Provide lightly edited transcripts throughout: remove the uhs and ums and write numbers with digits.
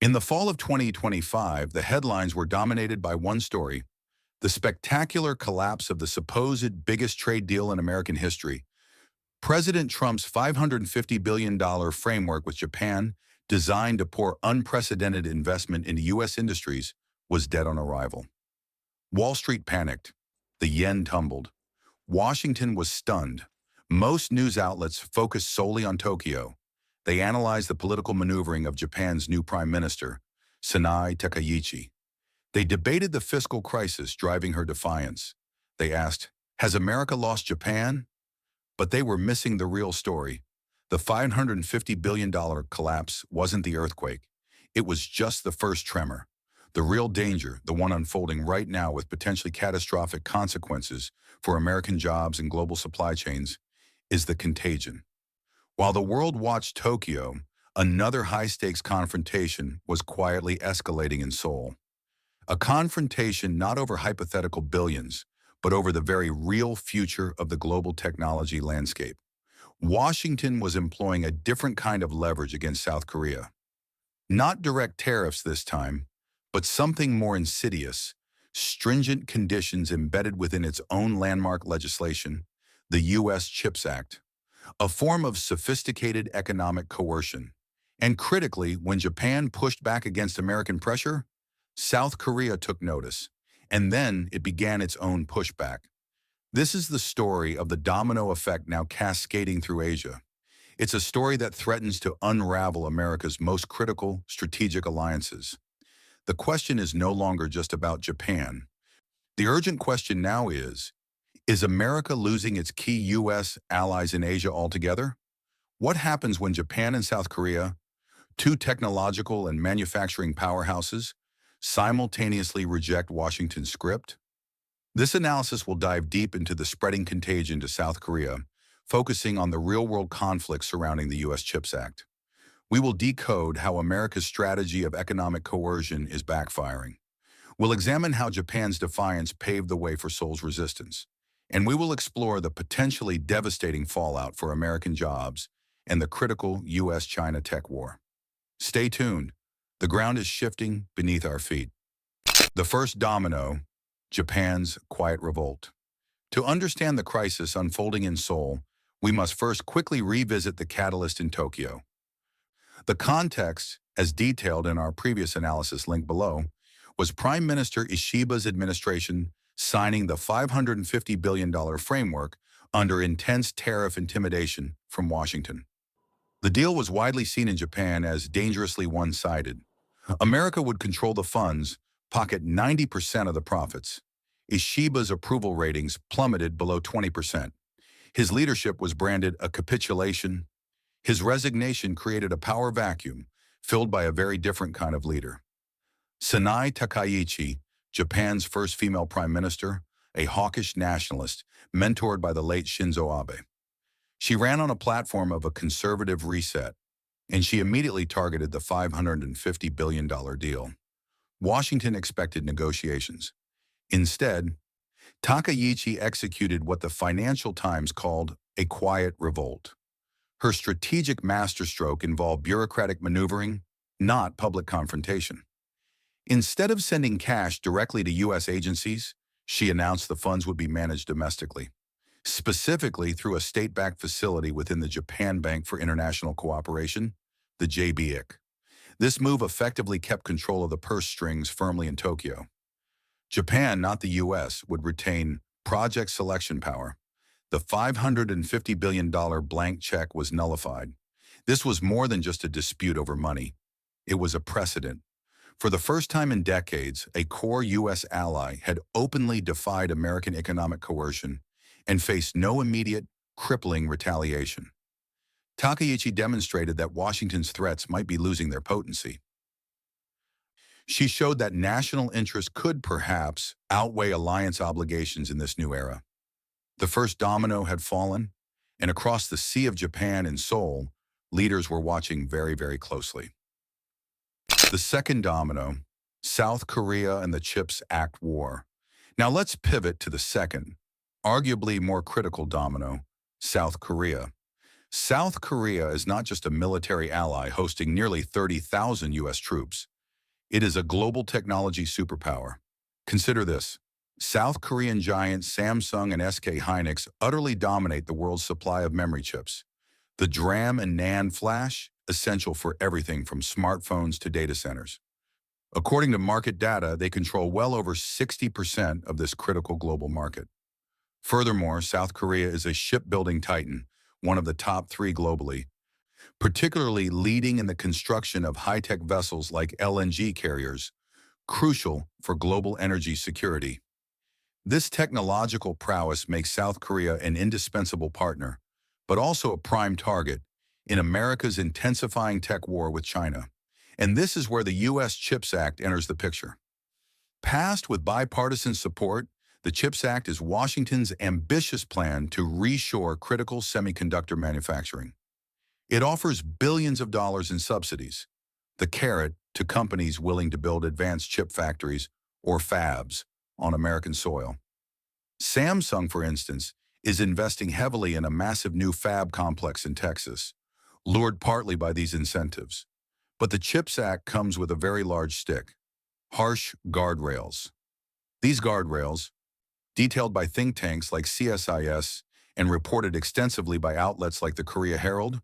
In the fall of 2025, the headlines were dominated by one story: the spectacular collapse of the supposed biggest trade deal in American history. President Trump's $550 billion framework with Japan, designed to pour unprecedented investment into U.S. industries, was dead on arrival. Wall Street panicked. The yen tumbled. Washington was stunned. Most news outlets focused solely on Tokyo. They analyzed the political maneuvering of Japan's new prime minister, Sanai Takaichi. They debated the fiscal crisis driving her defiance. They asked, has America lost Japan? But they were missing the real story. The $550 billion collapse wasn't the earthquake. It was just the first tremor. The real danger, the one unfolding right now with potentially catastrophic consequences for American jobs and global supply chains, is the contagion. While the world watched Tokyo, another high-stakes confrontation was quietly escalating in Seoul. A confrontation not over hypothetical billions, but over the very real future of the global technology landscape. Washington was employing a different kind of leverage against South Korea. Not direct tariffs this time, but something more insidious: stringent conditions embedded within its own landmark legislation, the U.S. CHIPS Act, a form of sophisticated economic coercion. And critically, when Japan pushed back against American pressure, South Korea took notice, and then it began its own pushback. This is the story of the domino effect now cascading through Asia. It's a story that threatens to unravel America's most critical strategic alliances. The question is no longer just about Japan. The urgent question now is America losing its key U.S. allies in Asia altogether? What happens when Japan and South Korea, two technological and manufacturing powerhouses, simultaneously reject Washington's script? This analysis will dive deep into the spreading contagion to South Korea, focusing on the real-world conflicts surrounding the U.S. CHIPS Act. We will decode how America's strategy of economic coercion is backfiring. We'll examine how Japan's defiance paved the way for Seoul's resistance. And we will explore the potentially devastating fallout for American jobs and the critical U.S.-China tech war. Stay tuned. The ground is shifting beneath our feet. The first domino: Japan's quiet revolt. To understand the crisis unfolding in Seoul, we must first quickly revisit the catalyst in Tokyo. The context, as detailed in our previous analysis linked below, was Prime Minister Ishiba's administration signing the $550 billion framework under intense tariff intimidation from Washington. The deal was widely seen in Japan as dangerously one-sided. America would control the funds, pocket 90% of the profits. Ishiba's approval ratings plummeted below 20%. His leadership was branded a capitulation. His resignation created a power vacuum filled by a very different kind of leader. Sanai Takaichi, Japan's first female prime minister, a hawkish nationalist mentored by the late Shinzo Abe. She ran on a platform of a conservative reset, and she immediately targeted the $550 billion deal. Washington expected negotiations. Instead, Takaichi executed what the Financial Times called a quiet revolt. Her strategic masterstroke involved bureaucratic maneuvering, not public confrontation. Instead of sending cash directly to U.S. agencies, she announced the funds would be managed domestically, specifically through a state-backed facility within the Japan Bank for International Cooperation, the JBIC. This move effectively kept control of the purse strings firmly in Tokyo. Japan, not the U.S., would retain project selection power. The $550 billion blank check was nullified. This was more than just a dispute over money. It was a precedent. For the first time in decades, a core U.S. ally had openly defied American economic coercion and faced no immediate, crippling retaliation. Takaichi demonstrated that Washington's threats might be losing their potency. She showed that national interest could perhaps outweigh alliance obligations in this new era. The first domino had fallen, and across the Sea of Japan in Seoul, leaders were watching very, very closely. The second domino: South Korea and the CHIPS Act war. Now let's pivot to the second, arguably more critical domino: South Korea. South Korea is not just a military ally hosting nearly 30,000 U.S. troops. It is a global technology superpower. Consider this. South Korean giants Samsung and SK Hynix utterly dominate the world's supply of memory chips. The DRAM and NAND flash, essential for everything from smartphones to data centers. According to market data, they control well over 60% of this critical global market. Furthermore, South Korea is a shipbuilding titan, one of the top three globally, particularly leading in the construction of high-tech vessels like LNG carriers, crucial for global energy security. This technological prowess makes South Korea an indispensable partner, but also a prime target in America's intensifying tech war with China. And this is where the U.S. CHIPS Act enters the picture. Passed with bipartisan support, the CHIPS Act is Washington's ambitious plan to reshore critical semiconductor manufacturing. It offers billions of dollars in subsidies, the carrot to companies willing to build advanced chip factories, or fabs, on American soil. Samsung, for instance, is investing heavily in a massive new fab complex in Texas, lured partly by these incentives. But the CHIPS Act comes with a very large stick: harsh guardrails. These guardrails, detailed by think tanks like CSIS and reported extensively by outlets like the Korea Herald,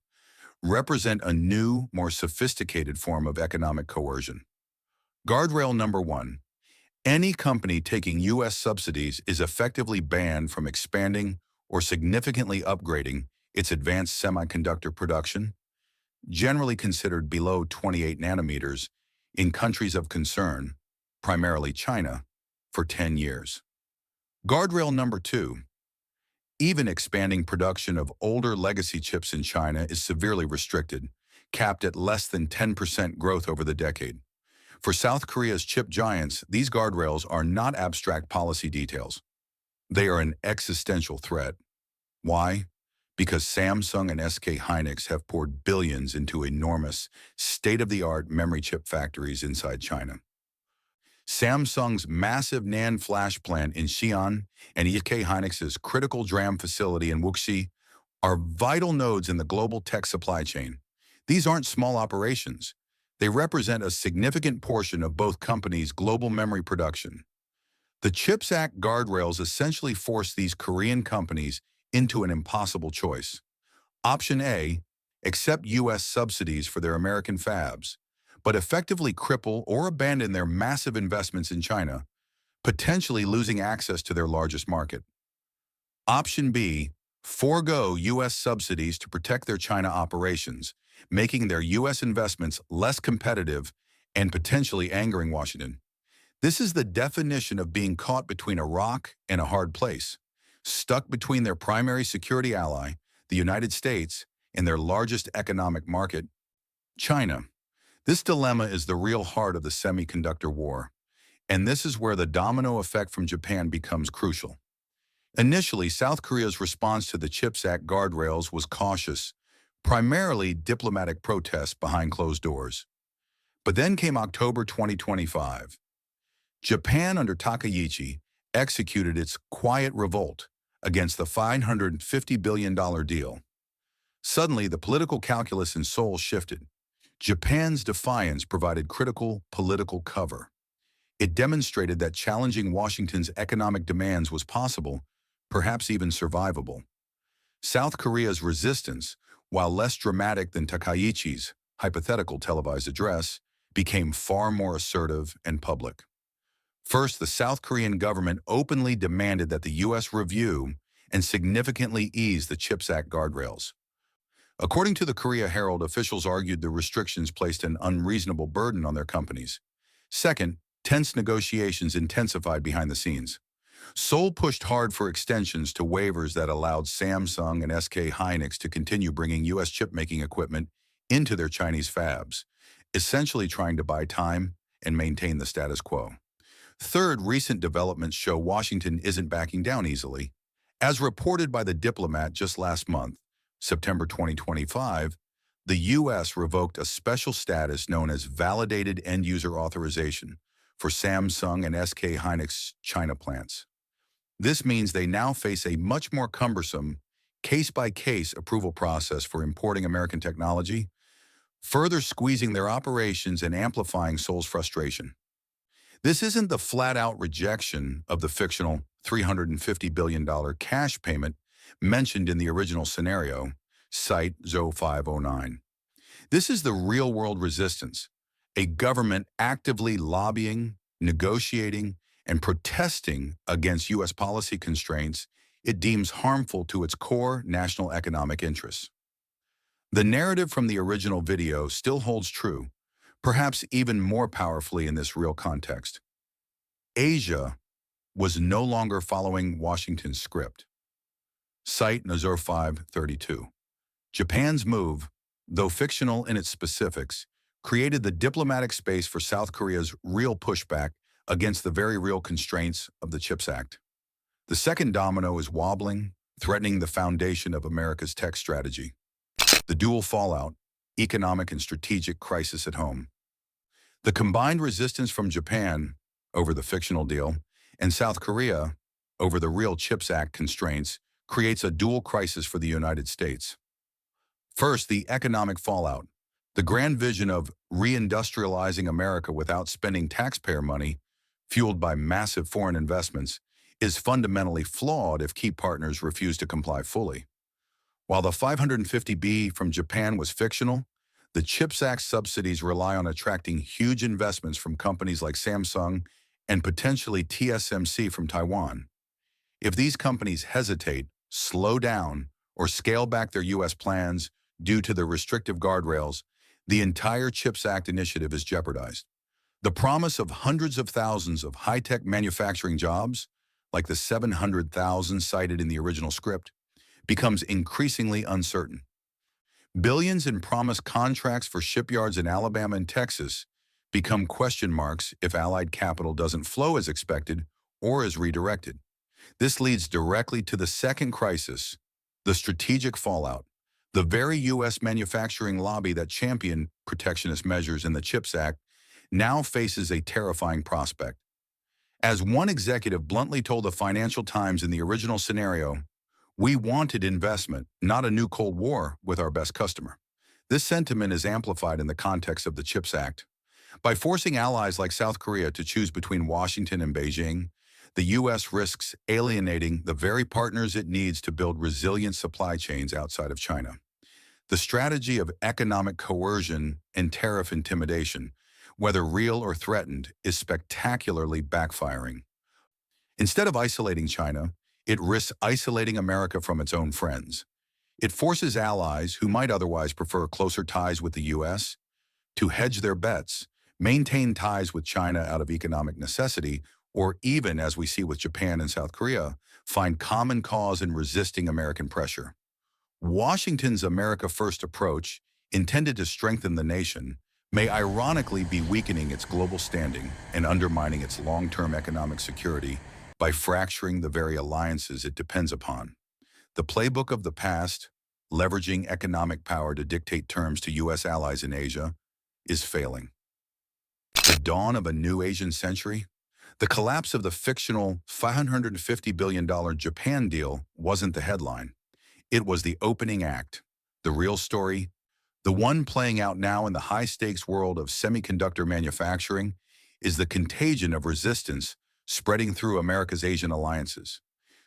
represent a new, more sophisticated form of economic coercion. Guardrail number one: any company taking U.S. subsidies is effectively banned from expanding or significantly upgrading its advanced semiconductor production, generally considered below 28 nanometers, in countries of concern, primarily China, for 10 years. Guardrail number two: even expanding production of older legacy chips in China is severely restricted, capped at less than 10% growth over the decade. For South Korea's chip giants, these guardrails are not abstract policy details. They are an existential threat. Why? Because Samsung and SK Hynix have poured billions into enormous, state-of-the-art memory chip factories inside China. Samsung's massive NAND flash plant in Xi'an and SK Hynix's critical DRAM facility in Wuxi are vital nodes in the global tech supply chain. These aren't small operations. They represent a significant portion of both companies' global memory production. The CHIPS Act guardrails essentially force these Korean companies into an impossible choice. Option A: accept U.S. subsidies for their American fabs, but effectively cripple or abandon their massive investments in China, potentially losing access to their largest market. Option B: forego U.S. subsidies to protect their China operations, making their U.S. investments less competitive and potentially angering Washington. This is the definition of being caught between a rock and a hard place, stuck between their primary security ally, the United States, and their largest economic market, China. This dilemma is the real heart of the semiconductor war, and this is where the domino effect from Japan becomes crucial. Initially, South Korea's response to the CHIPS Act guardrails was cautious, primarily diplomatic protests behind closed doors. But then came October 2025. Japan, under Takaichi, executed its quiet revolt against the $550 billion deal. Suddenly, the political calculus in Seoul shifted. Japan's defiance provided critical political cover. It demonstrated that challenging Washington's economic demands was possible, perhaps even survivable. South Korea's resistance, while less dramatic than Takaichi's hypothetical televised address, became far more assertive and public. First, the South Korean government openly demanded that the U.S. review and significantly ease the CHIPS Act guardrails. According to the Korea Herald, officials argued the restrictions placed an unreasonable burden on their companies. Second, tense negotiations intensified behind the scenes. Seoul pushed hard for extensions to waivers that allowed Samsung and SK Hynix to continue bringing U.S. chip-making equipment into their Chinese fabs, essentially trying to buy time and maintain the status quo. Third, recent developments show Washington isn't backing down easily. As reported by The Diplomat just last month, September 2025, the U.S. revoked a special status known as Validated End-User Authorization for Samsung and SK Hynix China plants. This means they now face a much more cumbersome, case-by-case approval process for importing American technology, further squeezing their operations and amplifying Seoul's frustration. This isn't the flat-out rejection of the fictional $350 billion cash payment mentioned in the original scenario, Site 0509. This is the real-world resistance, a government actively lobbying, negotiating, and protesting against U.S. policy constraints it deems harmful to its core national economic interests. The narrative from the original video still holds true, perhaps even more powerfully in this real context. Asia was no longer following Washington's script. Site 0532. Japan's move, though fictional in its specifics, created the diplomatic space for South Korea's real pushback against the very real constraints of the CHIPS Act. The second domino is wobbling, threatening the foundation of America's tech strategy. The dual fallout, economic and strategic crisis at home. The combined resistance from Japan over the fictional deal and South Korea over the real CHIPS Act constraints creates a dual crisis for the United States. First, the economic fallout. The grand vision of reindustrializing America without spending taxpayer money, fueled by massive foreign investments, is fundamentally flawed if key partners refuse to comply fully. While the 550B from Japan was fictional, the CHIPS Act subsidies rely on attracting huge investments from companies like Samsung and potentially TSMC from Taiwan. If these companies hesitate, slow down, or scale back their U.S. plans due to the restrictive guardrails, the entire CHIPS Act initiative is jeopardized. The promise of hundreds of thousands of high-tech manufacturing jobs, like the 700,000 cited in the original script, becomes increasingly uncertain. Billions in promised contracts for shipyards in Alabama and Texas become question marks if allied capital doesn't flow as expected or is redirected. This leads directly to the second crisis, the strategic fallout. The very U.S. manufacturing lobby that championed protectionist measures in the CHIPS Act now faces a terrifying prospect. As one executive bluntly told the Financial Times in the original scenario, "We wanted investment, not a new Cold War with our best customer." This sentiment is amplified in the context of the CHIPS Act. By forcing allies like South Korea to choose between Washington and Beijing, the U.S. risks alienating the very partners it needs to build resilient supply chains outside of China. The strategy of economic coercion and tariff intimidation, whether real or threatened, is spectacularly backfiring. Instead of isolating China, it risks isolating America from its own friends. It forces allies who might otherwise prefer closer ties with the U.S. to hedge their bets, maintain ties with China out of economic necessity, or even, as we see with Japan and South Korea, find common cause in resisting American pressure. Washington's America First approach, intended to strengthen the nation, may ironically be weakening its global standing and undermining its long-term economic security by fracturing the very alliances it depends upon. The playbook of the past, leveraging economic power to dictate terms to U.S. allies in Asia, is failing. The dawn of a new Asian century? The collapse of the fictional $550 billion Japan deal wasn't the headline. It was the opening act, the real story, the one playing out now in the high-stakes world of semiconductor manufacturing, is the contagion of resistance spreading through America's Asian alliances.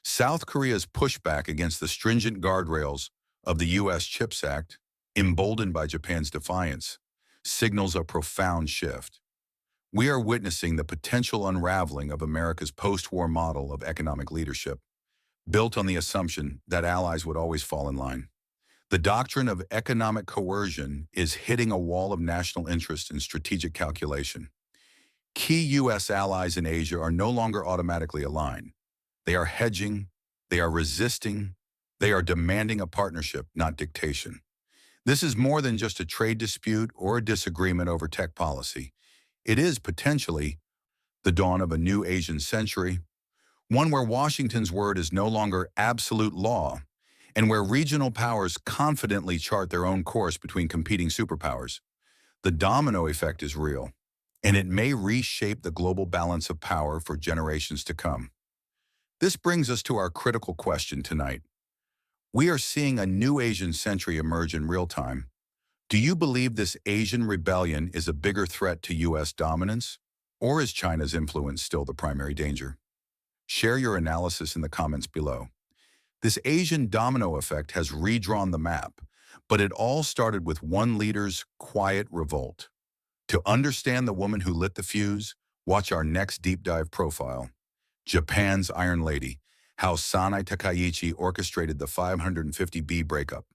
South Korea's pushback against the stringent guardrails of the U.S. CHIPS Act, emboldened by Japan's defiance, signals a profound shift. We are witnessing the potential unraveling of America's post-war model of economic leadership, built on the assumption that allies would always fall in line. The doctrine of economic coercion is hitting a wall of national interest and strategic calculation. Key U.S. allies in Asia are no longer automatically aligned. They are hedging, they are resisting, they are demanding a partnership, not dictation. This is more than just a trade dispute or a disagreement over tech policy. It is potentially the dawn of a new Asian century, one where Washington's word is no longer absolute law, and where regional powers confidently chart their own course between competing superpowers. The domino effect is real, and it may reshape the global balance of power for generations to come. This brings us to our critical question tonight. We are seeing a new Asian century emerge in real time. Do you believe this Asian rebellion is a bigger threat to U.S. dominance? Or is China's influence still the primary danger? Share your analysis in the comments below. This Asian domino effect has redrawn the map, but it all started with one leader's quiet revolt. To understand the woman who lit the fuse, watch our next deep dive profile, Japan's Iron Lady, how Sanai Takaichi orchestrated the 550B breakup.